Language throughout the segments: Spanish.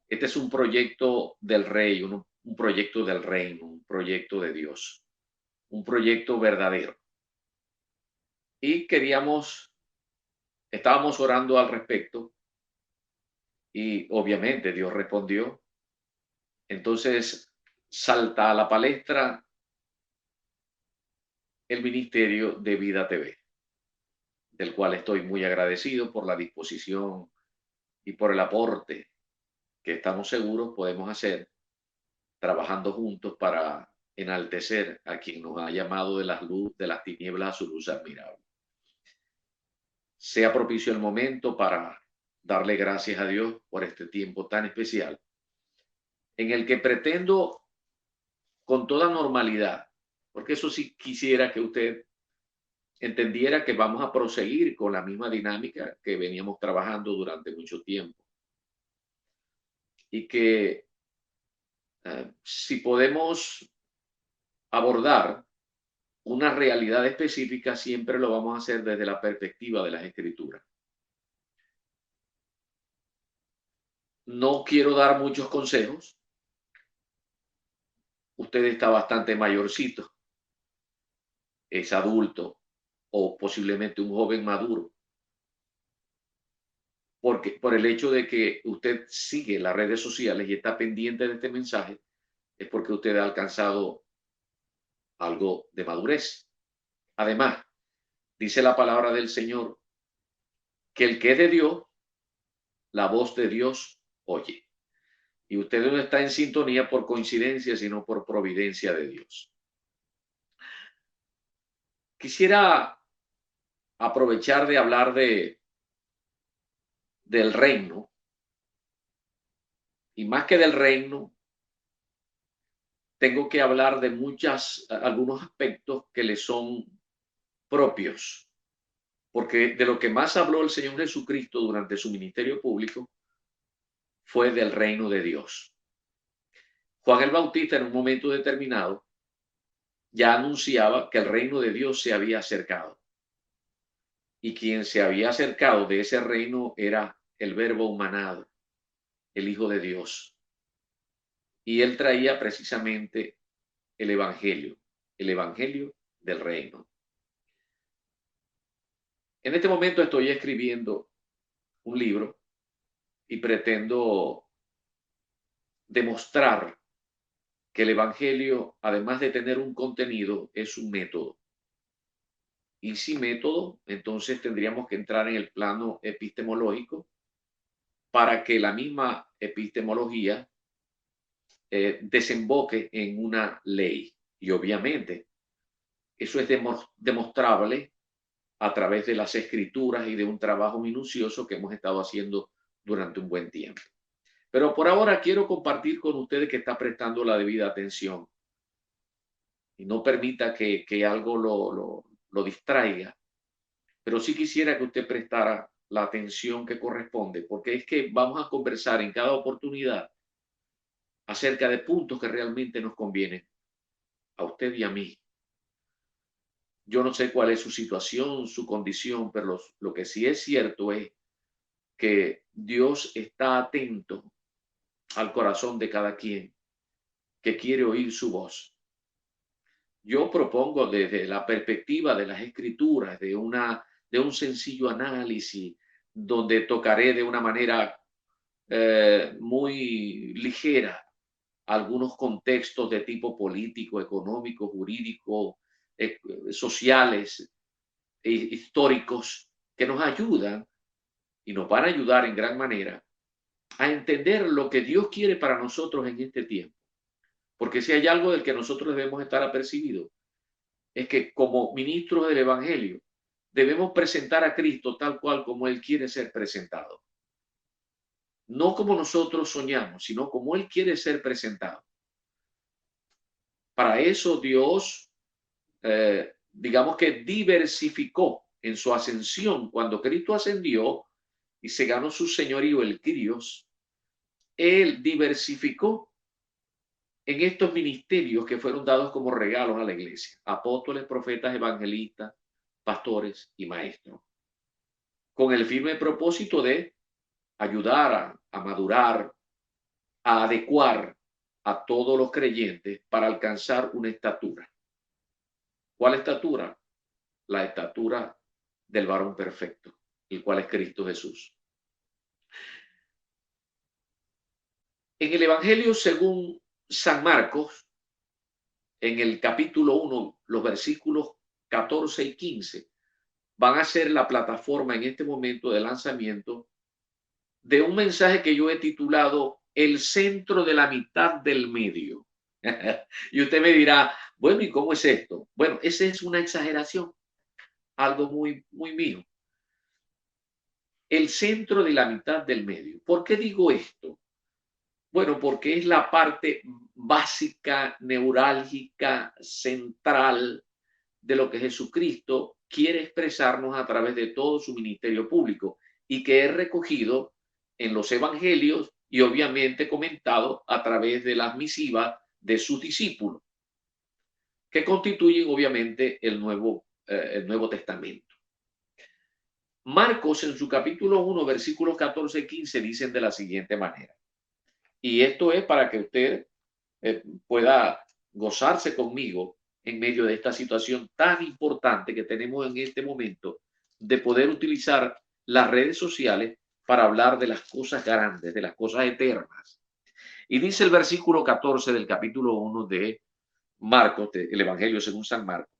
Este es un proyecto del rey, un proyecto del reino, un proyecto de Dios, un proyecto verdadero. Y estábamos orando al respecto y obviamente Dios respondió. Entonces salta a la palestra el ministerio de Vida TV, del cual estoy muy agradecido por la disposición y por el aporte que estamos seguros podemos hacer trabajando juntos para enaltecer a quien nos ha llamado de las tinieblas a su luz admirable. Sea propicio el momento para darle gracias a Dios por este tiempo tan especial en el que pretendo con toda normalidad, porque eso sí quisiera que usted entendiera que vamos a proseguir con la misma dinámica que veníamos trabajando durante mucho tiempo y que si podemos abordar una realidad específica, siempre lo vamos a hacer desde la perspectiva de las escrituras. No quiero dar muchos consejos. Usted está bastante mayorcito, es adulto o posiblemente un joven maduro, porque por el hecho de que usted sigue las redes sociales y está pendiente de este mensaje, es porque usted ha alcanzado algo de madurez. Además, dice la palabra del Señor que el que es de Dios, la voz de Dios oye. Y usted no está en sintonía por coincidencia, sino por providencia de Dios. Quisiera aprovechar de hablar del reino, y más que del reino, tengo que hablar de algunos aspectos que le son propios, porque de lo que más habló el Señor Jesucristo durante su ministerio público fue del reino de Dios. Juan el Bautista en un momento determinado ya anunciaba que el reino de Dios se había acercado. Y quien se había acercado de ese reino era el Verbo humanado, el Hijo de Dios. Y él traía precisamente el Evangelio del reino. En este momento estoy escribiendo un libro y pretendo demostrar que el Evangelio, además de tener un contenido, es un método. Y sin método, entonces tendríamos que entrar en el plano epistemológico para que la misma epistemología desemboque en una ley. Y obviamente eso es demostrable a través de las escrituras y de un trabajo minucioso que hemos estado haciendo durante un buen tiempo. Pero por ahora quiero compartir con ustedes que está prestando la debida atención y no permita que algo lo distraiga. Pero sí quisiera que usted prestara la atención que corresponde, porque es que vamos a conversar en cada oportunidad acerca de puntos que realmente nos convienen a usted y a mí. Yo no sé cuál es su situación, su condición, pero lo que sí es cierto es que Dios está atento al corazón de cada quien que quiere oír su voz. Yo propongo desde la perspectiva de las escrituras, de un sencillo análisis, donde tocaré de una manera muy ligera algunos contextos de tipo político, económico, jurídico, eh, sociales, históricos, que nos ayudan y nos van a ayudar en gran manera a entender lo que Dios quiere para nosotros en este tiempo. Porque si hay algo del que nosotros debemos estar apercibidos, es que como ministros del Evangelio debemos presentar a Cristo tal cual como Él quiere ser presentado. No como nosotros soñamos, sino como Él quiere ser presentado. Para eso Dios, digamos que diversificó en su ascensión. Cuando Cristo ascendió y se ganó su señorío, el Kyrios, Él diversificó en estos ministerios que fueron dados como regalos a la iglesia: apóstoles, profetas, evangelistas, pastores y maestros, con el firme propósito de ayudar a madurar, a adecuar a todos los creyentes para alcanzar una estatura. ¿Cuál estatura? La estatura del varón perfecto, el cual es Cristo Jesús. En el Evangelio según San Marcos, en el capítulo 1, los versículos 14 y 15, van a ser la plataforma en este momento de lanzamiento de un mensaje que yo he titulado El centro de la mitad del medio. Y usted me dirá, bueno, ¿y cómo es esto? Bueno, esa es una exageración, algo muy mío. El centro de la mitad del medio. ¿Por qué digo esto? Bueno, porque es la parte básica, neurálgica, central de lo que Jesucristo quiere expresarnos a través de todo su ministerio público y que es recogido en los evangelios y obviamente comentado a través de las misivas de sus discípulos, que constituyen obviamente el Nuevo Testamento. Marcos en su capítulo 1, versículos 14 y 15 dicen de la siguiente manera. Y esto es para que usted pueda gozarse conmigo en medio de esta situación tan importante que tenemos en este momento de poder utilizar las redes sociales para hablar de las cosas grandes, de las cosas eternas. Y dice el versículo 14 del capítulo 1 de Marcos, el Evangelio según San Marcos.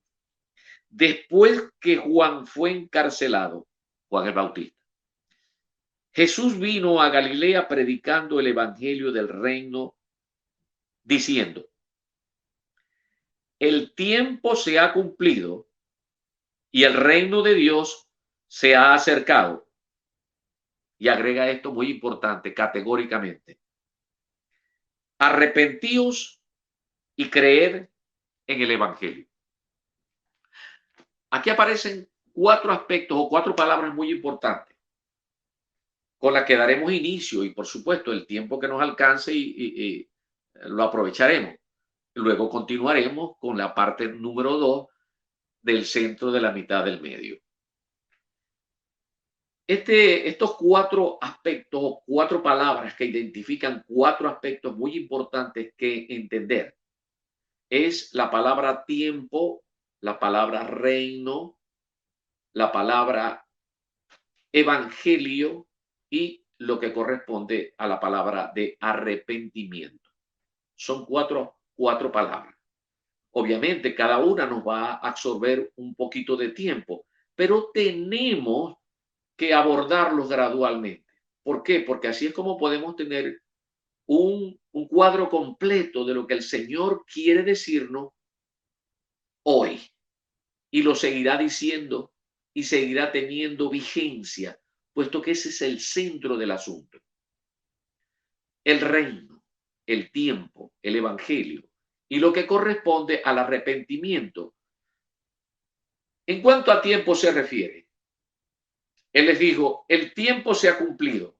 Después que Juan fue encarcelado, Juan el Bautista, Jesús vino a Galilea predicando el Evangelio del reino, diciendo, el tiempo se ha cumplido y el reino de Dios se ha acercado. Y agrega esto muy importante, categóricamente. Arrepentíos y creed en el Evangelio. Aquí aparecen 4 aspectos o 4 palabras muy importantes con las que daremos inicio y, por supuesto, el tiempo que nos alcance y lo aprovecharemos. Luego continuaremos con la parte número 2 del centro de la mitad del medio. Estos 4 aspectos o 4 palabras que identifican 4 aspectos muy importantes que entender es la palabra tiempo, la palabra reino, la palabra evangelio y lo que corresponde a la palabra de arrepentimiento. Son cuatro palabras. Obviamente cada una nos va a absorber un poquito de tiempo, pero tenemos que abordarlos gradualmente. ¿Por qué? Porque así es como podemos tener un cuadro completo de lo que el Señor quiere decirnos hoy. Y lo seguirá diciendo y seguirá teniendo vigencia, puesto que ese es el centro del asunto. El reino, el tiempo, el evangelio y lo que corresponde al arrepentimiento. En cuanto a tiempo se refiere, Él les dijo, el tiempo se ha cumplido.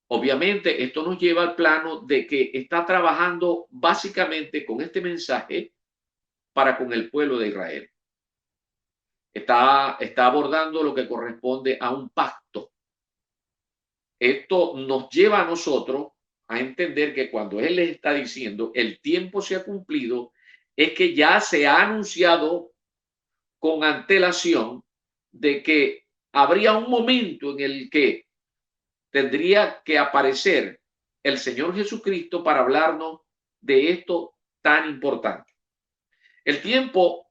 Obviamente, esto nos lleva al plano de que está trabajando básicamente con este mensaje para con el pueblo de Israel. Está abordando lo que corresponde a un pacto. Esto nos lleva a nosotros a entender que cuando Él les está diciendo el tiempo se ha cumplido, es que ya se ha anunciado con antelación de que habría un momento en el que tendría que aparecer el Señor Jesucristo para hablarnos de esto tan importante. El tiempo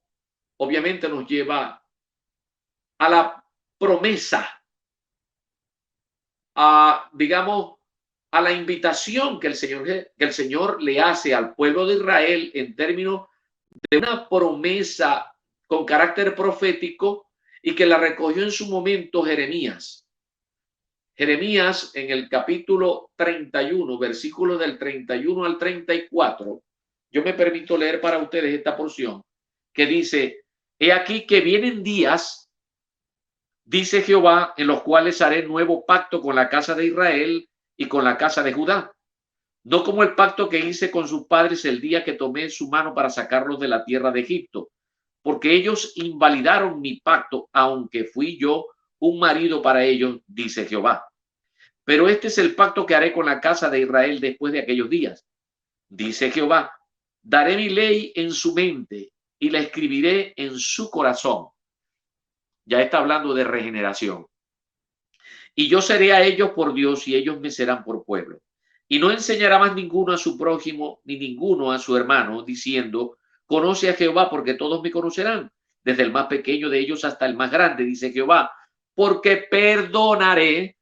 obviamente nos lleva a la promesa, digamos, a la invitación que el Señor le hace al pueblo de Israel en términos de una promesa con carácter profético y que la recogió en su momento Jeremías. Jeremías en el capítulo 31, versículos del 31 al 34, yo me permito leer para ustedes esta porción que dice, he aquí que vienen días, dice Jehová, en los cuales haré nuevo pacto con la casa de Israel y con la casa de Judá, no como el pacto que hice con sus padres el día que tomé su mano para sacarlos de la tierra de Egipto, porque ellos invalidaron mi pacto, aunque fui yo un marido para ellos, dice Jehová. Pero este es el pacto que haré con la casa de Israel después de aquellos días, dice Jehová. Daré mi ley en su mente y la escribiré en su corazón. Ya está hablando de regeneración. Y yo seré a ellos por Dios y ellos me serán por pueblo. Y no enseñará más ninguno a su prójimo ni ninguno a su hermano, diciendo, conoce a Jehová, porque todos me conocerán, desde el más pequeño de ellos hasta el más grande, dice Jehová, porque perdonaré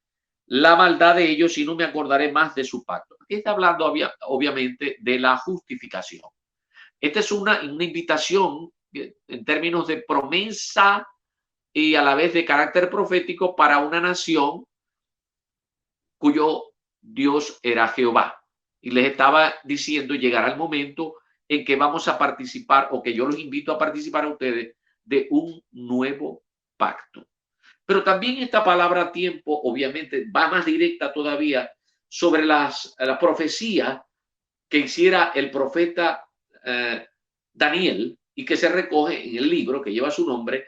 la maldad de ellos y no me acordaré más de su pacto. Aquí está hablando obviamente de la justificación. Esta es una invitación en términos de promesa y a la vez de carácter profético para una nación cuyo Dios era Jehová. Y les estaba diciendo, llegará el momento en que vamos a participar, o que yo los invito a participar a ustedes, de un nuevo pacto. Pero también esta palabra tiempo, obviamente, va más directa todavía sobre la profecía que hiciera el profeta Daniel, y que se recoge en el libro que lleva su nombre,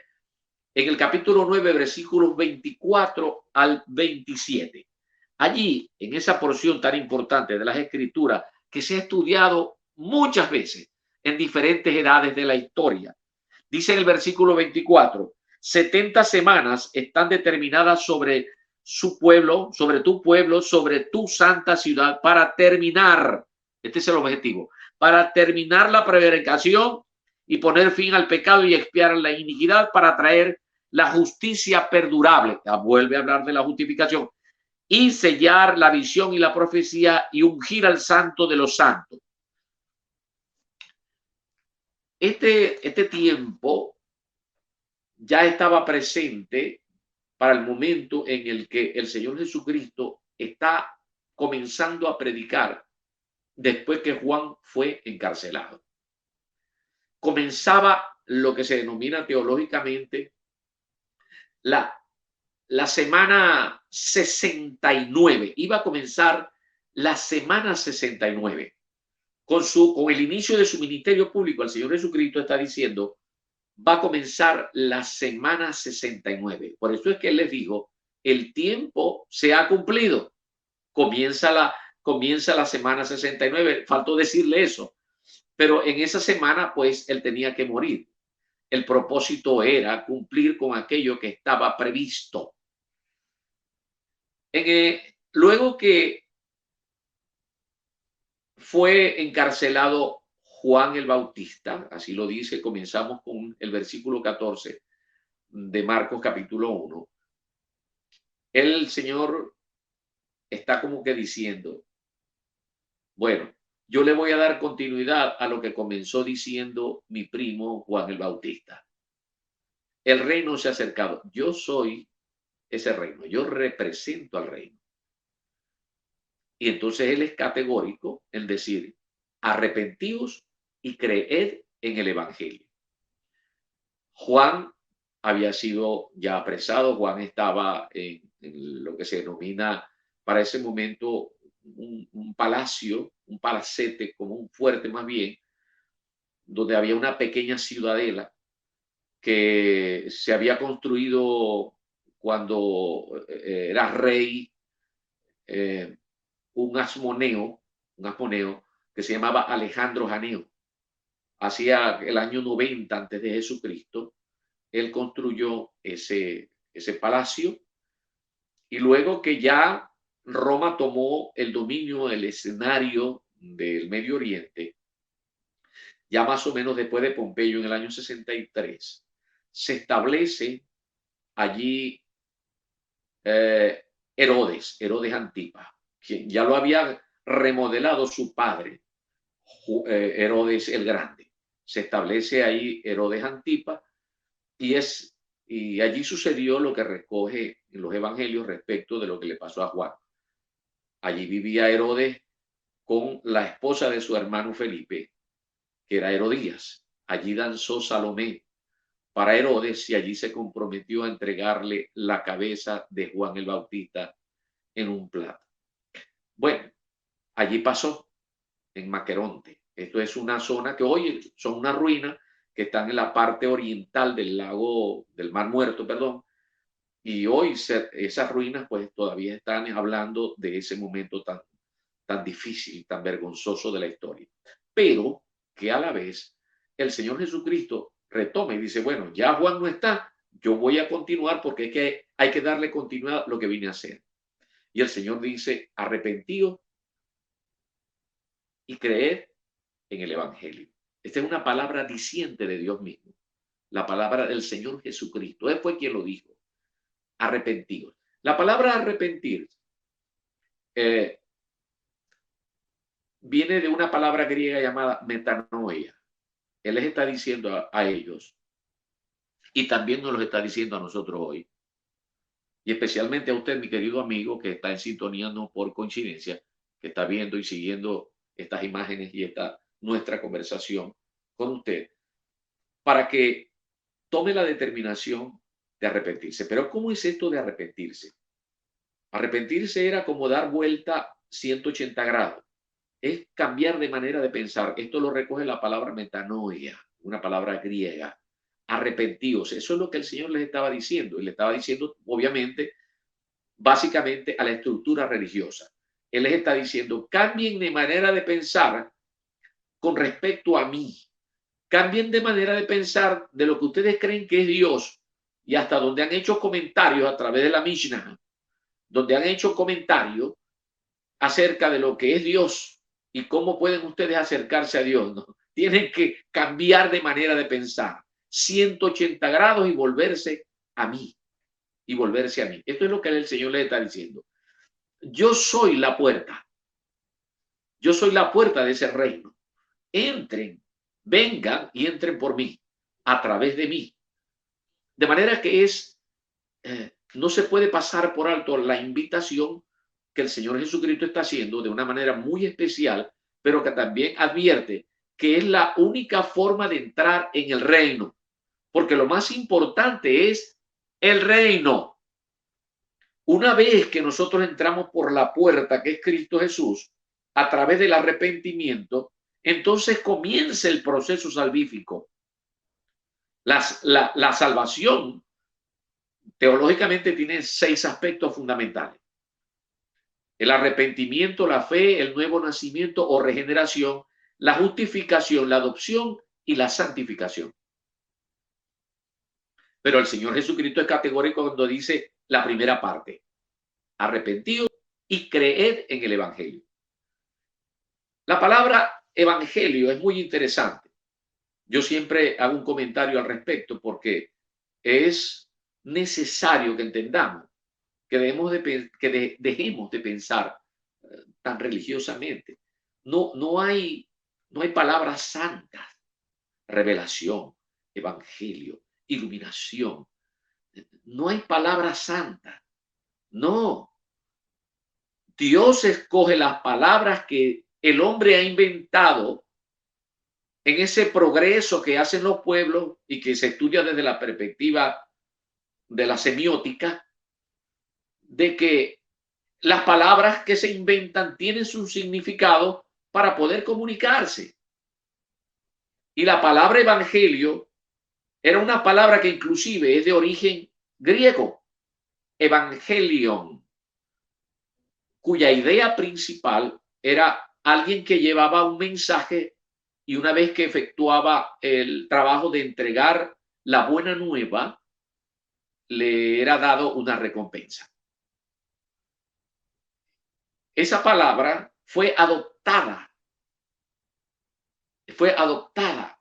en el capítulo 9, versículos 24 al 27. Allí, en esa porción tan importante de las Escrituras, que se ha estudiado muchas veces en diferentes edades de la historia, dice en el versículo 24, 70 semanas están determinadas sobre su pueblo, sobre tu santa ciudad, para terminar, este es el objetivo, para terminar la prevaricación y poner fin al pecado y expiar la iniquidad, para traer la justicia perdurable. Ya vuelve a hablar de la justificación. Y sellar la visión y la profecía y ungir al santo de los santos. Este tiempo ya estaba presente para el momento en el que el Señor Jesucristo está comenzando a predicar después que Juan fue encarcelado. Comenzaba lo que se denomina teológicamente la semana 69. Iba a comenzar la semana 69. Con el inicio de su ministerio público, el Señor Jesucristo está diciendo, va a comenzar la semana 69. Por eso es que él les dijo, el tiempo se ha cumplido. Comienza la semana 69. Faltó decirle eso. Pero en esa semana, pues, él tenía que morir. El propósito era cumplir con aquello que estaba previsto. Luego que fue encarcelado Juan el Bautista, así lo dice, comenzamos con el versículo 14 de Marcos capítulo 1. El Señor está como que diciendo, bueno, yo le voy a dar continuidad a lo que comenzó diciendo mi primo Juan el Bautista. El reino se ha acercado. Yo soy ese reino. Yo represento al reino. Y entonces él es categórico en decir, arrepentíos y creed en el evangelio. Juan había sido ya apresado. Juan estaba en lo que se denomina para ese momento un palacio, un palacete, como un fuerte más bien, donde había una pequeña ciudadela que se había construido cuando era rey un asmoneo que se llamaba Alejandro Janeo. Hacia el año 90 antes de Jesucristo, él construyó ese palacio, y luego que ya Roma tomó el dominio, el escenario del Medio Oriente, ya más o menos después de Pompeyo en el año 63, se establece allí Herodes Antipas, quien ya lo había remodelado su padre, Herodes el Grande. Se establece ahí Herodes Antipas, y allí sucedió lo que recoge en los evangelios respecto de lo que le pasó a Juan. Allí vivía Herodes con la esposa de su hermano Felipe, que era Herodías. Allí danzó Salomé para Herodes, y allí se comprometió a entregarle la cabeza de Juan el Bautista en un plato. Bueno, allí pasó, en Maqueronte. Esto es una zona que hoy son una ruina, que están en la parte oriental del lago, del Mar Muerto, perdón, Y hoy esas ruinas pues todavía están hablando de ese momento tan difícil, tan vergonzoso de la historia. Pero que a la vez el Señor Jesucristo retoma y dice, bueno, ya Juan no está, yo voy a continuar porque es que hay que darle continuidad a lo que vine a hacer. Y el Señor dice, arrepentíos y creed en el Evangelio. Esta es una palabra diciente de Dios mismo, la palabra del Señor Jesucristo. Él fue quien lo dijo, arrepentíos. La palabra arrepentir eh, viene de una palabra griega llamada metanoia. Él les está diciendo a ellos, y también nos lo está diciendo a nosotros hoy, y especialmente a usted, mi querido amigo, que está en sintonía no por coincidencia, que está viendo y siguiendo estas imágenes y esta nuestra conversación con usted, para que tome la determinación de arrepentirse. Pero ¿cómo es esto de arrepentirse? Arrepentirse era como dar vuelta 180 grados. Es cambiar de manera de pensar. Esto lo recoge la palabra metanoia, una palabra griega. Arrepentíos. Eso es lo que el Señor les estaba diciendo. Y le estaba diciendo, obviamente, básicamente a la estructura religiosa. Él les está diciendo, cambien de manera de pensar con respecto a mí. Cambien de manera de pensar de lo que ustedes creen que es Dios y hasta donde han hecho comentarios a través de la Mishnah, donde han hecho comentarios acerca de lo que es Dios y cómo pueden ustedes acercarse a Dios, ¿no? Tienen que cambiar de manera de pensar 180 grados y volverse a mí. Y volverse a mí. Esto es lo que el Señor les está diciendo. Yo soy la puerta. Yo soy la puerta de ese reino. Entren, vengan y entren por mí, a través de mí. De manera que no se puede pasar por alto la invitación que el Señor Jesucristo está haciendo de una manera muy especial, pero que también advierte que es la única forma de entrar en el reino, porque lo más importante es el reino. Una vez que nosotros entramos por la puerta que es Cristo Jesús, a través del arrepentimiento, entonces comienza el proceso salvífico. La salvación teológicamente tiene 6 aspectos fundamentales: el arrepentimiento, la fe, el nuevo nacimiento o regeneración, la justificación, la adopción y la santificación. Pero el Señor Jesucristo es categórico cuando dice la primera parte: arrepentidos y creed en el Evangelio. La palabra evangelio es muy interesante. Yo siempre hago un comentario al respecto porque es necesario que entendamos que dejemos de pensar tan religiosamente. No hay palabras santas: revelación, evangelio, iluminación. No hay palabras santas. No. Dios escoge las palabras que el hombre ha inventado en ese progreso que hacen los pueblos y que se estudia desde la perspectiva de la semiótica, de que las palabras que se inventan tienen su significado para poder comunicarse. Y la palabra evangelio era una palabra que inclusive es de origen griego, evangelion, cuya idea principal era alguien que llevaba un mensaje y una vez que efectuaba el trabajo de entregar la buena nueva, le era dado una recompensa. Esa palabra fue adoptada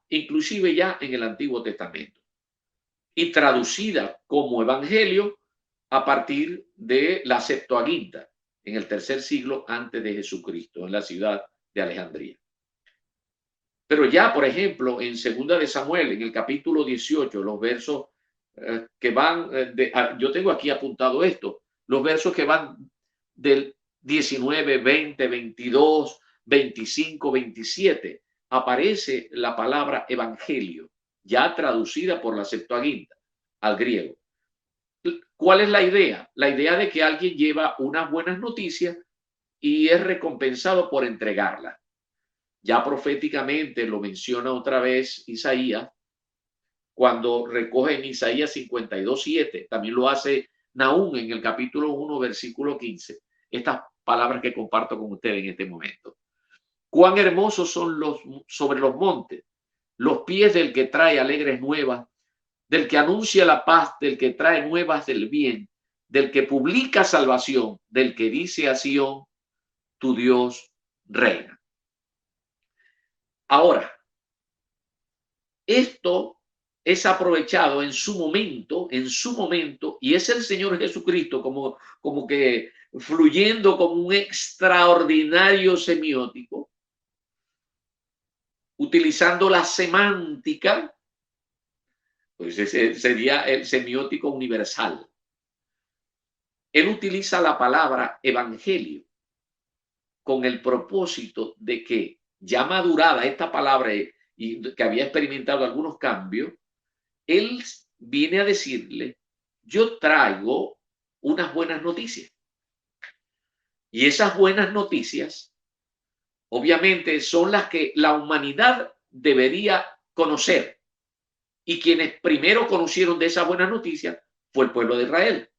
inclusive ya en el Antiguo Testamento y traducida como evangelio a partir de la Septuaginta en el 3er siglo antes de Jesucristo, en la ciudad de Alejandría. Pero ya, por ejemplo, en 2 de Samuel, en el capítulo 18, los versos que van, yo tengo aquí apuntado esto, los versos que van del 19, 20, 22, 25, 27, aparece la palabra evangelio, ya traducida por la Septuaginta al griego. ¿Cuál es la idea? La idea de que alguien lleva unas buenas noticias y es recompensado por entregarlas. Ya proféticamente lo menciona otra vez Isaías, cuando recoge en Isaías 52:7, también lo hace Nahum en el capítulo 1, versículo 15, estas palabras que comparto con ustedes en este momento. Cuán hermosos son sobre los montes los pies del que trae alegres nuevas, del que anuncia la paz, del que trae nuevas del bien, del que publica salvación, del que dice a Sión, tu Dios reina. Ahora, esto es aprovechado en su momento, y es el Señor Jesucristo como que fluyendo como un extraordinario semiótico, utilizando la semántica, pues ese sería el semiótico universal. Él utiliza la palabra evangelio con el propósito de que ya madurada esta palabra y que había experimentado algunos cambios, él viene a decirle, yo traigo unas buenas noticias. Y esas buenas noticias, obviamente, son las que la humanidad debería conocer. Y quienes primero conocieron de esas buenas noticias fue el pueblo de Israel.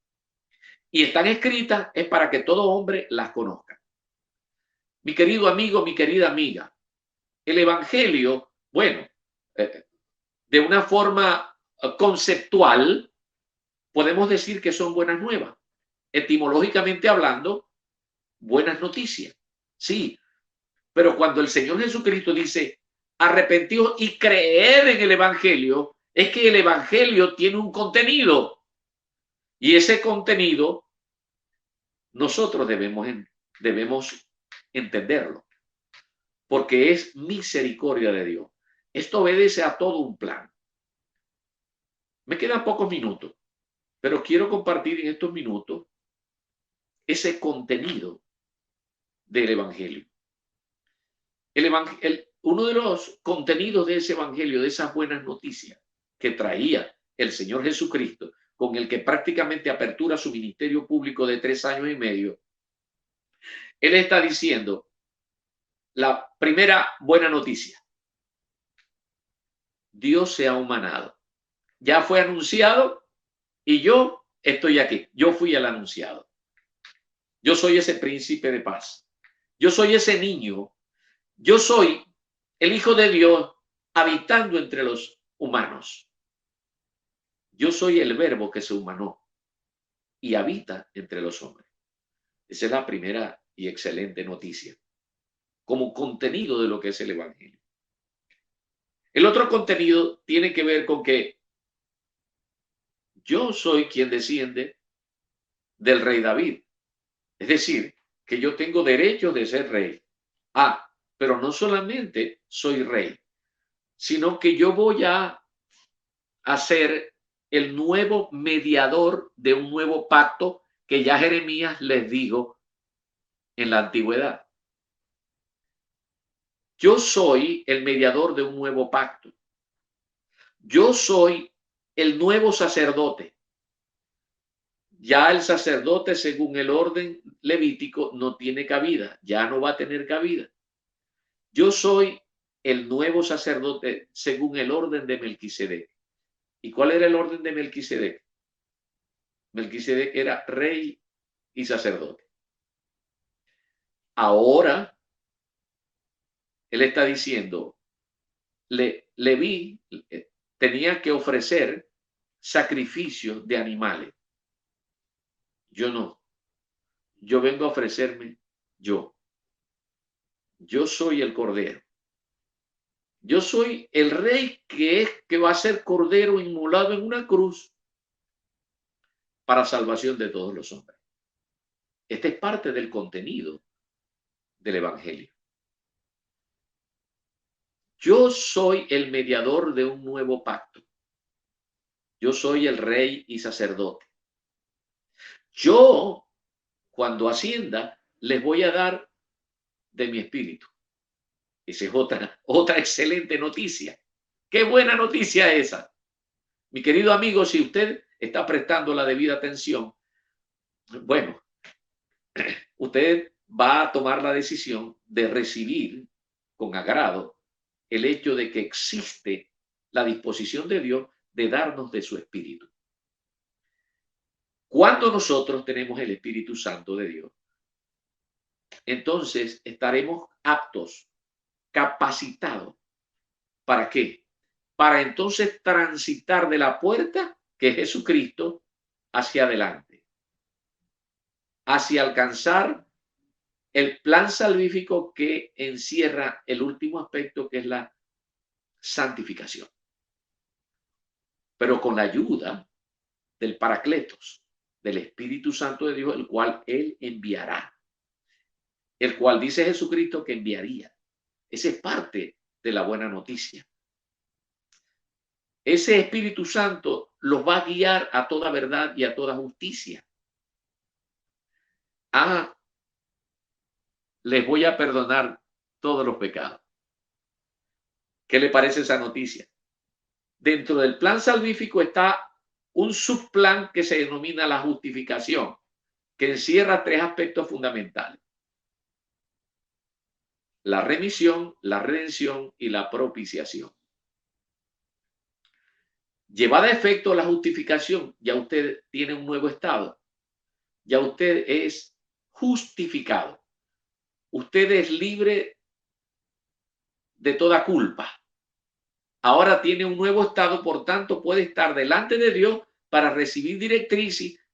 Y están escritas es para que todo hombre las conozca. Mi querido amigo, mi querida amiga, el evangelio, bueno, de una forma conceptual, podemos decir que son buenas nuevas. Etimológicamente hablando, buenas noticias. Sí, pero cuando el Señor Jesucristo dice arrepentidos y creed en el evangelio, es que el evangelio tiene un contenido. Y ese contenido nosotros debemos entenderlo, porque es misericordia de Dios. Esto obedece a todo un plan. Me quedan pocos minutos, pero quiero compartir en estos minutos ese contenido del evangelio. Uno de los contenidos de ese evangelio, de esas buenas noticias que traía el Señor Jesucristo, con el que prácticamente apertura su ministerio público de 3 años y medio, él está diciendo la primera buena noticia: Dios se ha humanado. Ya fue anunciado y yo estoy aquí. Yo fui el anunciado. Yo soy ese príncipe de paz. Yo soy ese niño. Yo soy el Hijo de Dios habitando entre los humanos. Yo soy el verbo que se humanó y habita entre los hombres. Esa es la primera y excelente noticia, como contenido de lo que es el evangelio. El otro contenido tiene que ver con que yo soy quien desciende del rey David. Es decir, que yo tengo derecho de ser rey. Pero no solamente soy rey, sino que yo voy a ser el nuevo mediador de un nuevo pacto que ya Jeremías les dijo en la antigüedad. Yo soy el mediador de un nuevo pacto. Yo soy el nuevo sacerdote. Ya el sacerdote, según el orden levítico, no tiene cabida, ya no va a tener cabida. Yo soy el nuevo sacerdote según el orden de Melquisedec. ¿Y cuál era el orden de Melquisedec? Melquisedec era rey y sacerdote. Ahora, él está diciendo, Leví tenía que ofrecer sacrificios de animales. Yo no. Yo vengo a ofrecerme yo. Yo soy el cordero. Yo soy el rey que va a ser cordero inmolado en una cruz para salvación de todos los hombres. Este es parte del contenido del evangelio. Yo soy el mediador de un nuevo pacto. Yo soy el rey y sacerdote. Yo, cuando ascienda, les voy a dar de mi espíritu. Esa es otra excelente noticia. Qué buena noticia esa. Mi querido amigo, si usted está prestando la debida atención, bueno, usted va a tomar la decisión de recibir con agrado el hecho de que existe la disposición de Dios de darnos de su espíritu. Cuando nosotros tenemos el Espíritu Santo de Dios, entonces estaremos aptos, capacitados. ¿Para qué? Para entonces transitar de la puerta, que es Jesucristo, hacia adelante, hacia alcanzar el plan salvífico que encierra el último aspecto, que es la santificación. Pero con la ayuda del Paracletos, del Espíritu Santo de Dios, el cual Él enviará, el cual dice Jesucristo que enviaría. Esa es parte de la buena noticia. Ese Espíritu Santo los va a guiar a toda verdad y a toda justicia. Les voy a perdonar todos los pecados. ¿Qué le parece esa noticia? Dentro del plan salvífico está un subplan que se denomina la justificación, que encierra tres aspectos fundamentales: la remisión, la redención y la propiciación. Llevada a efecto la justificación, ya usted tiene un nuevo estado, ya usted es justificado, usted es libre de toda culpa. Ahora tiene un nuevo estado, por tanto puede estar delante de Dios para recibir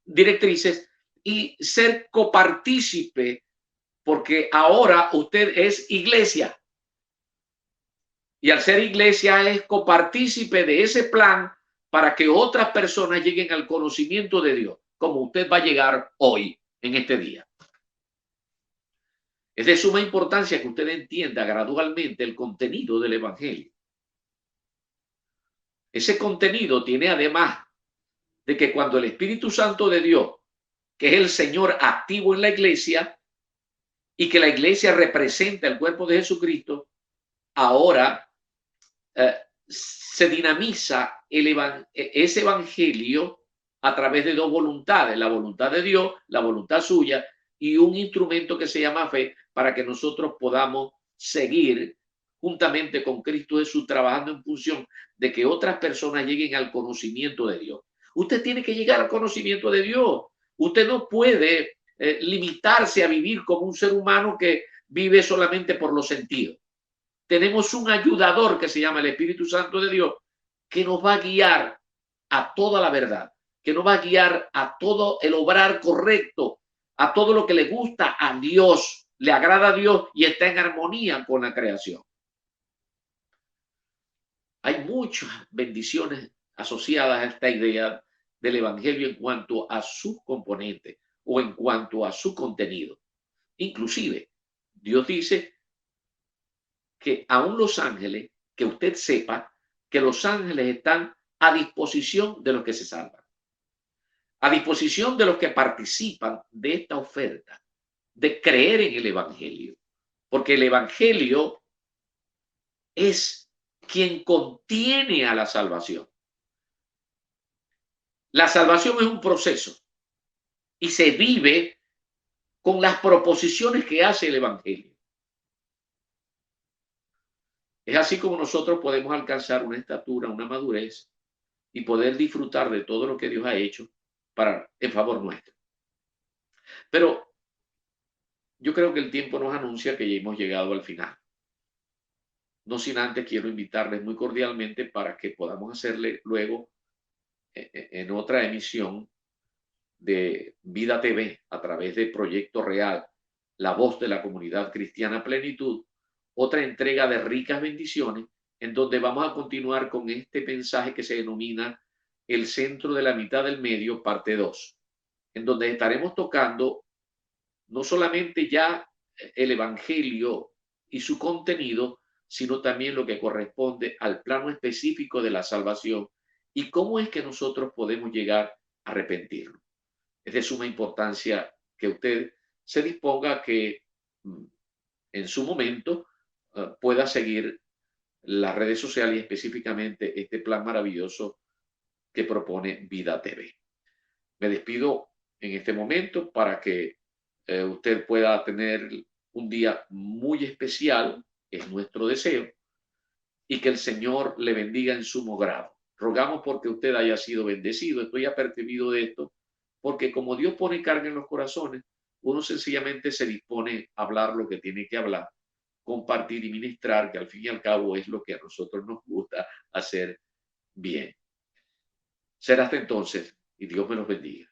directrices y ser copartícipe, porque ahora usted es iglesia. Y al ser iglesia es copartícipe de ese plan para que otras personas lleguen al conocimiento de Dios, como usted va a llegar hoy, en este día. Es de suma importancia que usted entienda gradualmente el contenido del Evangelio. Ese contenido tiene, además de que cuando el Espíritu Santo de Dios, que es el Señor activo en la iglesia y que la iglesia representa el cuerpo de Jesucristo, ahora se dinamiza ese evangelio a través de dos voluntades: la voluntad de Dios, la voluntad suya, y un instrumento que se llama fe, para que nosotros podamos seguir juntamente con Cristo Jesús trabajando en función de que otras personas lleguen al conocimiento de Dios. Usted tiene que llegar al conocimiento de Dios. Usted no puede limitarse a vivir como un ser humano que vive solamente por los sentidos. Tenemos un ayudador que se llama el Espíritu Santo de Dios, que nos va a guiar a toda la verdad, que nos va a guiar a todo el obrar correcto, a todo lo que le gusta a Dios, le agrada a Dios y está en armonía con la creación. Hay muchas bendiciones asociadas a esta idea del Evangelio en cuanto a sus componentes o en cuanto a su contenido. Inclusive, Dios dice que aún los ángeles, que usted sepa que los ángeles están a disposición de los que se salvan, a disposición de los que participan de esta oferta, de creer en el Evangelio, porque el Evangelio es quien contiene a la salvación. La salvación es un proceso y se vive con las proposiciones que hace el Evangelio. Es así como nosotros podemos alcanzar una estatura, una madurez y poder disfrutar de todo lo que Dios ha hecho en favor nuestro. Pero yo creo que el tiempo nos anuncia que ya hemos llegado al final. No sin antes quiero invitarles muy cordialmente para que podamos hacerle luego en otra emisión de Vida TV a través de Proyecto Real, la voz de la comunidad cristiana Plenitud, otra entrega de ricas bendiciones en donde vamos a continuar con este mensaje que se denomina El centro de la mitad del medio, parte 2, en donde estaremos tocando no solamente ya el Evangelio y su contenido, sino también lo que corresponde al plano específico de la salvación y cómo es que nosotros podemos llegar a arrepentirnos. Es de suma importancia que usted se disponga a que en su momento pueda seguir las redes sociales y específicamente este plan maravilloso que propone Vida TV. Me despido en este momento para que usted pueda tener un día muy especial, es nuestro deseo, y que el Señor le bendiga en sumo grado. Rogamos porque usted haya sido bendecido. Estoy apercibido de esto porque como Dios pone carga en los corazones, uno sencillamente se dispone a hablar lo que tiene que hablar, compartir y ministrar, que al fin y al cabo es lo que a nosotros nos gusta hacer bien. Será hasta entonces y Dios me los bendiga.